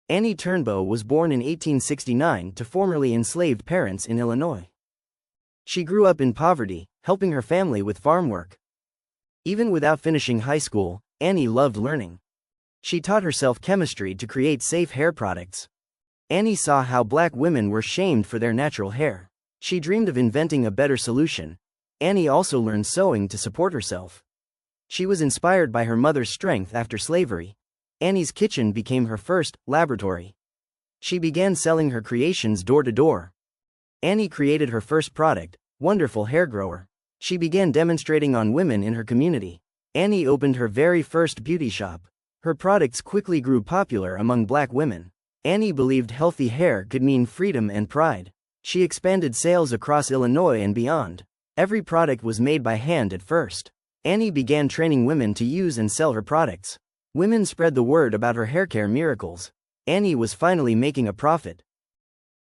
Annie Turnbo was born in 1869 to formerly enslaved parents in Illinois. She grew up in poverty, helping her family with farm work. Even without finishing high school, Annie loved learning. She taught herself chemistry to create safe hair products. Annie saw how black women were shamed for their natural hair. She dreamed of inventing a better solution. Annie also learned sewing to support herself. She was inspired by her mother's strength after slavery. Annie's kitchen became her first laboratory. She began selling her creations door to door. Annie created her first product, Wonderful Hair Grower. She began demonstrating on women in her community. Annie opened her very first beauty shop. Her products quickly grew popular among black women. Annie believed healthy hair could mean freedom and pride. She expanded sales across Illinois and beyond. Every product was made by hand at first. Annie began training women to use and sell her products. Women spread the word about her haircare miracles. Annie was finally making a profit.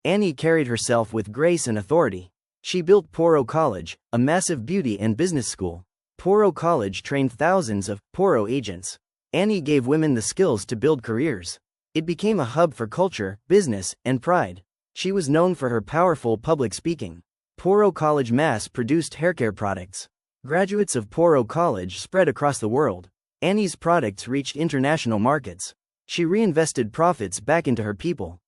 Annie carried herself with grace and authority. She built Poro College, a massive beauty and business school. Poro College trained thousands of Poro agents. Annie gave women the skills to build careers. It became a hub for culture, business, and pride. She was known for her powerful public speaking. Poro College mass-produced haircare products. Graduates of Poro College spread across the world. Annie's products reached international markets. She reinvested profits back into her people.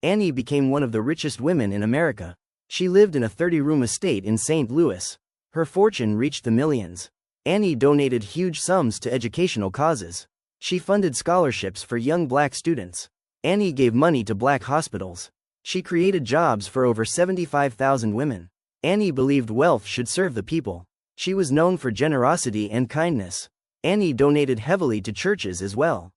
Annie became one of the richest women in America. She lived in a 30-room estate in St. Louis. Her fortune reached the millions. Annie donated huge sums to educational causes. She funded scholarships for young black students. Annie gave money to black hospitals. She created jobs for over 75,000 women. Annie believed wealth should serve the people. She was known for generosity and kindness. Annie donated heavily to churches as well.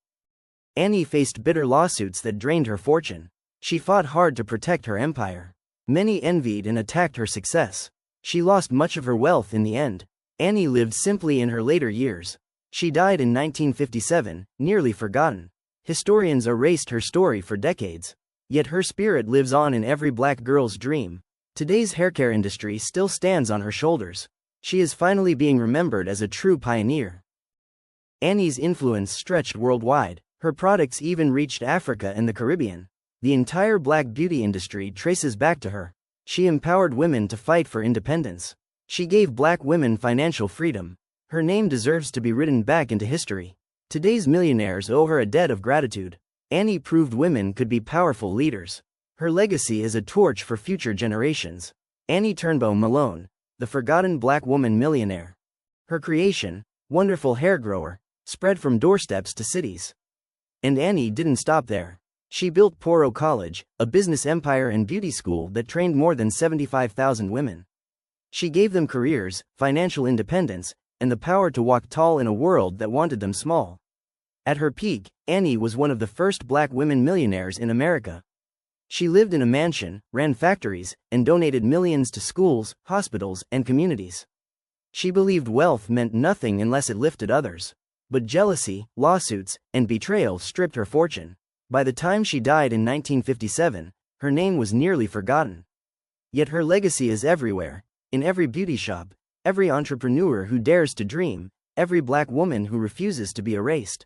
Annie faced bitter lawsuits that drained her fortune. She fought hard to protect her empire. Many envied and attacked her success. She lost much of her wealth in the end. Annie lived simply in her later years. She died in 1957, nearly forgotten. Historians erased her story for decades. Yet her spirit lives on in every black girl's dream. Today's haircare industry still stands on her shoulders. She is finally being remembered as a true pioneer. Annie's influence stretched worldwide. Her products even reached Africa and the Caribbean. The entire black beauty industry traces back to her. She empowered women to fight for independence. She gave black women financial freedom. Her name deserves to be written back into history. Today's millionaires owe her a debt of gratitude. Annie proved women could be powerful leaders. Her legacy is a torch for future generations. Annie Turnbo Malone, the forgotten black woman millionaire. Her creation, Wonderful Hair Grower, spread from doorsteps to cities. And Annie didn't stop there. She built Poro College, a business empire and beauty school that trained more than 75,000 women. She gave them careers, financial independence, and the power to walk tall in a world that wanted them small. At her peak, Annie was one of the first black women millionaires in America. She lived in a mansion, ran factories, and donated millions to schools, hospitals, and communities. She believed wealth meant nothing unless it lifted others. But jealousy, lawsuits, and betrayal stripped her fortune. By the time she died in 1957, her name was nearly forgotten. Yet her legacy is everywhere, in every beauty shop, every entrepreneur who dares to dream, every black woman who refuses to be erased.